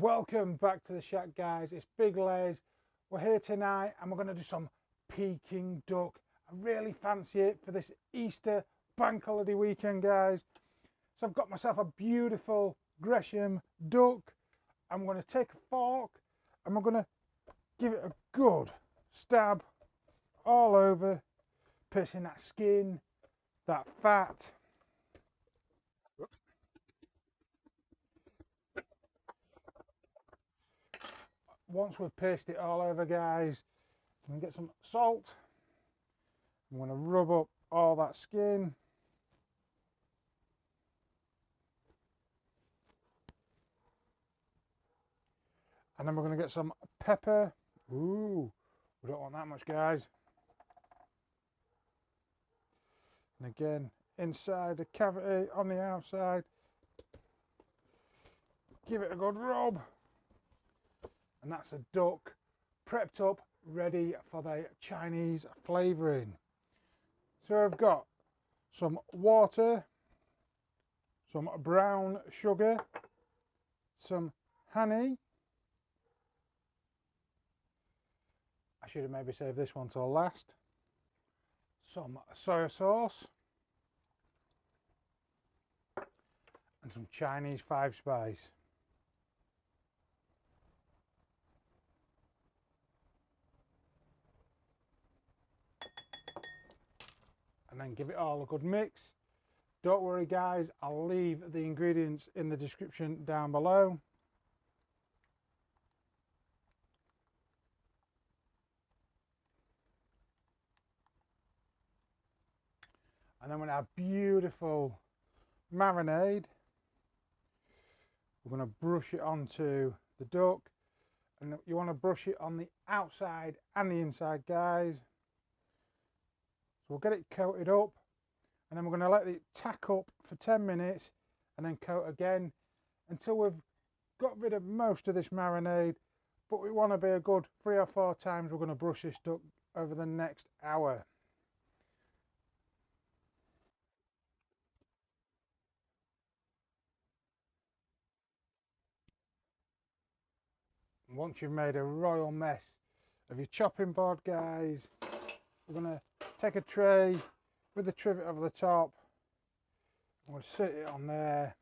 Welcome back to the shack, guys. It's Big Les. We're here tonight and we're going to do some Peking duck. I really fancy it for this Easter bank holiday weekend, guys. So I've got myself a beautiful Gresham duck. I'm going to take a fork and we're going to give it a good stab all over, piercing that skin, that fat. Once we've pierced it all over, guys, I'm going to get some salt. I'm going to rub up all that skin. And then we're going to get some pepper. Ooh, we don't want that much, guys. And again, inside the cavity on the outside. Give it a good rub. And that's a duck prepped up, ready for the Chinese flavouring. So I've got some water, some brown sugar, some honey. I should have maybe saved this one till last. Some soy sauce and some Chinese 5-spice. And then give it all a good mix. Don't worry, guys, I'll leave the ingredients in the description down below. And then we're going to have beautiful marinade. We're going to brush it onto the duck, and you want to brush it on the outside and the inside, guys. We'll get it coated up and then we're going to let it tack up for 10 minutes and then coat again until we've got rid of most of this marinade, but we want to be a good 3 or 4 times. We're going to brush this duck over the next hour. And once you've made a royal mess of your chopping board, guys, we're going to take a tray with the trivet over the top. I'm going to sit it on there.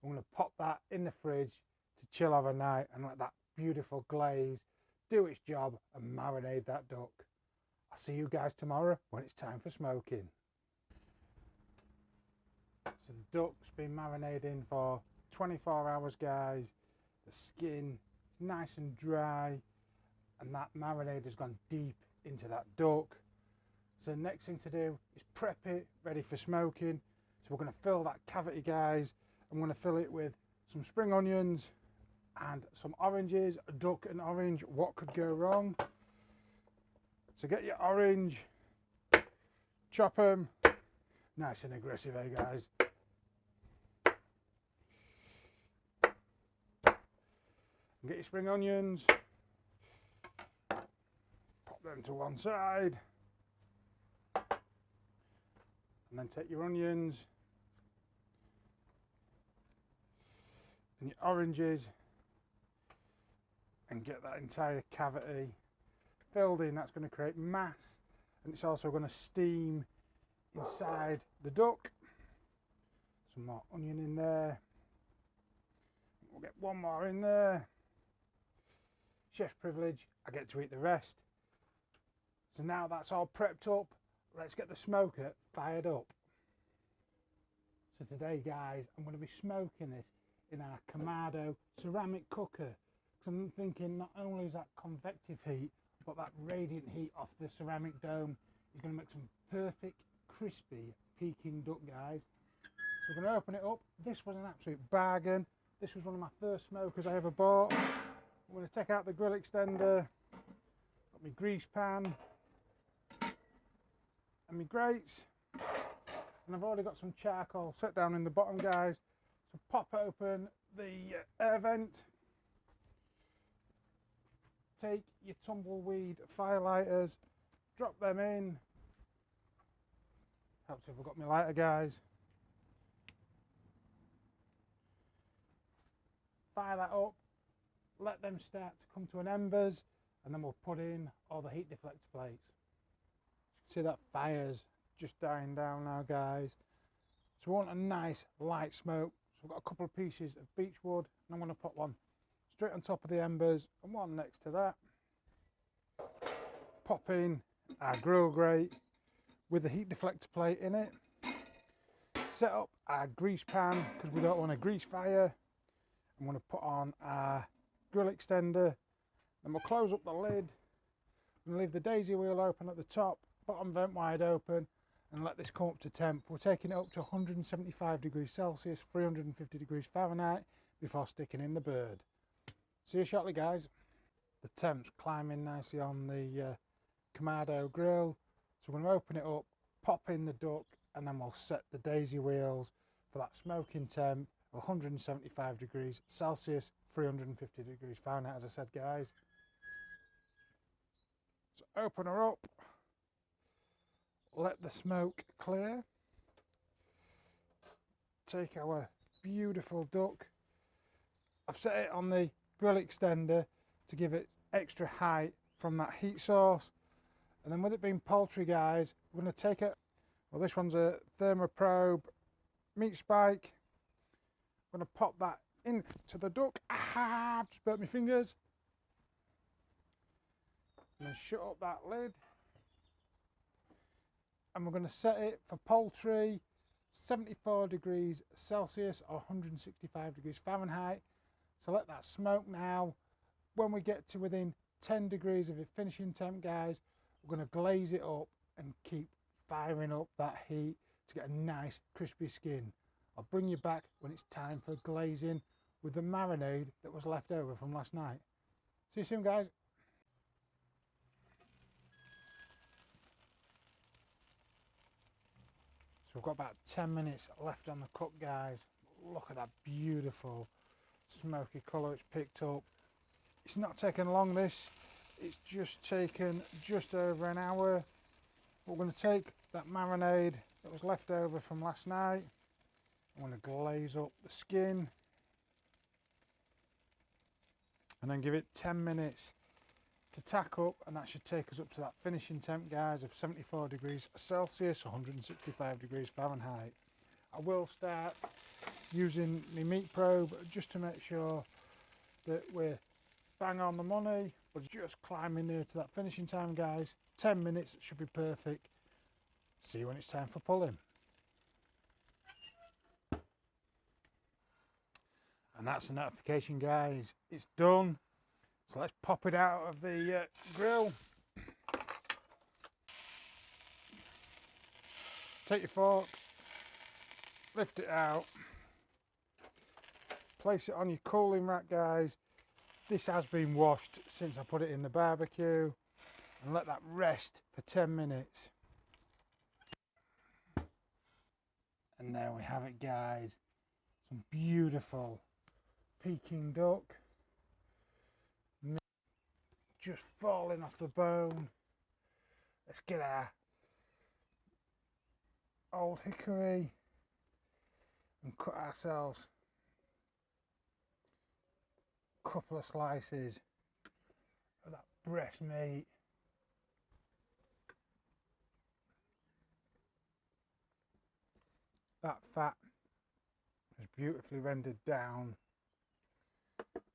I'm going to pop that in the fridge to chill overnight and let that beautiful glaze do its job and marinate that duck. I'll see you guys tomorrow when it's time for smoking. So the duck's been marinating for 24 hours, guys. The skin is nice and dry and that marinade has gone deep into that duck. So the next thing to do is prep it ready for smoking. So we're going to fill that cavity, guys. I'm going to fill it with some spring onions and some oranges. A duck and orange, what could go wrong? So get your orange, chop them nice and aggressive, eh, guys? And get your spring onions, pop them to one side. And then take your onions and your oranges and get that entire cavity filled in. That's going to create mass, and it's also going to steam inside the duck. Some more onion in there. We'll get one more in there. Chef's privilege, I get to eat the rest. So now that's all prepped up, let's get the smoker fired up. So today, guys, I'm going to be smoking this in our Kamado ceramic cooker. Because I'm thinking not only is that convective heat, but that radiant heat off the ceramic dome is going to make some perfect crispy Peking duck, guys. So we're going to open it up. This was an absolute bargain. This was one of my first smokers I ever bought. I'm going to take out the grill extender, got my grease pan and my grates, and I've already got some charcoal set down in the bottom, guys. So pop open the air vent, take your tumbleweed firelighters, drop them in. Helps if I've got my lighter, guys. Fire that up, let them start to come to an embers, and then we'll put in all the heat deflector plates. See that fire's just dying down now, guys. So we want a nice light smoke. So we've got a couple of pieces of beech wood, and I'm going to put one straight on top of the embers and one next to that. Pop in our grill grate with the heat deflector plate in it. Set up our grease pan because we don't want a grease fire. I'm going to put on our grill extender, and we'll close up the lid and leave the daisy wheel open at the top, bottom vent wide open, and let this come up to temp. We're taking it up to 175 degrees Celsius, 350 degrees Fahrenheit before sticking in the bird. See you shortly, guys. The temp's climbing nicely on the Kamado grill, so we're going to open it up, pop in the duck, and then we'll set the daisy wheels for that smoking temp of 175 degrees Celsius, 350 degrees Fahrenheit, as I said, guys. So open her up, let the smoke clear, take our beautiful duck. I've set it on the grill extender to give it extra height from that heat source, and then with it being poultry, guys, we're going to take it. Well, this one's a Thermoprobe meat spike. I'm going to pop that into the duck. Ah, I've just burnt my fingers. And then shut up that lid. And we're going to set it for poultry, 74 degrees Celsius or 165 degrees Fahrenheit. So let that smoke now. When we get to within 10 degrees of its finishing temp, guys, we're going to glaze it up and keep firing up that heat to get a nice crispy skin. I'll bring you back when it's time for glazing with the marinade that was left over from last night. See you soon, guys. So we've got about 10 minutes left on the cook, guys. Look at that beautiful smoky colour it's picked up. It's not taken long, this. It's just taken just over an hour. We're going to take that marinade that was left over from last night. I'm going to glaze up the skin and then give it 10 minutes to tack up, and that should take us up to that finishing temp, guys, of 74 degrees Celsius, 165 degrees Fahrenheit. I will start using my meat probe just to make sure that we're bang on the money. We're just climbing near to that finishing time, guys. 10 minutes should be perfect. See you when it's time for pulling. And that's the notification, guys. It's done. So let's pop it out of the grill. Take your fork, lift it out, place it on your cooling rack, guys. This has been washed since I put it in the barbecue, and let that rest for 10 minutes. And there we have it, guys. Some beautiful Peking duck. Just falling off the bone. Let's get our old hickory and cut ourselves a couple of slices of that breast meat. That fat is beautifully rendered down.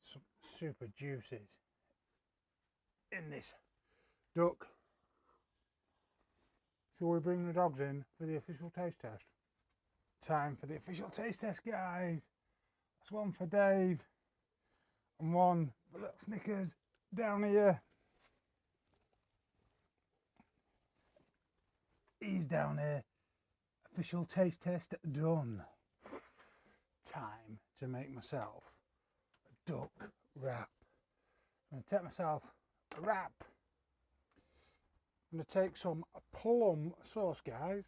Some super juices in this duck. Shall we bring the dogs in for the official taste test? Time for the official taste test, guys. That's one for Dave and one for little Snickers down here. He's down here. Official taste test done. Time to make myself a duck wrap. I'm going to take myself a wrap. I'm going to take some plum sauce, guys.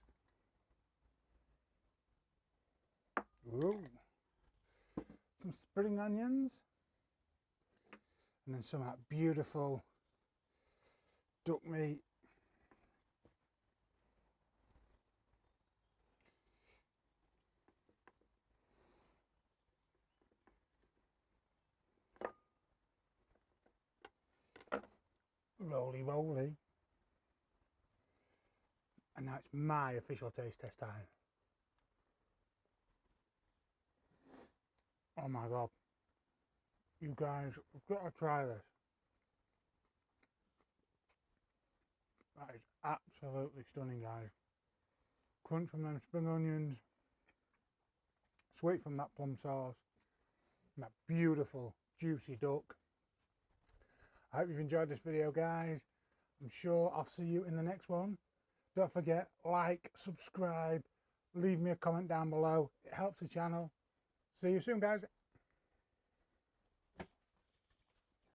Ooh. Some spring onions. And then some of that beautiful duck meat. roly roly. And now it's my official taste test time. Oh my god. You guys have got to try this. That is absolutely stunning, guys. Crunch from them spring onions. Sweet from that plum sauce. And that beautiful, juicy duck. I hope you've enjoyed this video, guys. I'm sure I'll see you in the next one. Don't forget, like, subscribe, leave me a comment down below. It helps the channel. See you soon, guys.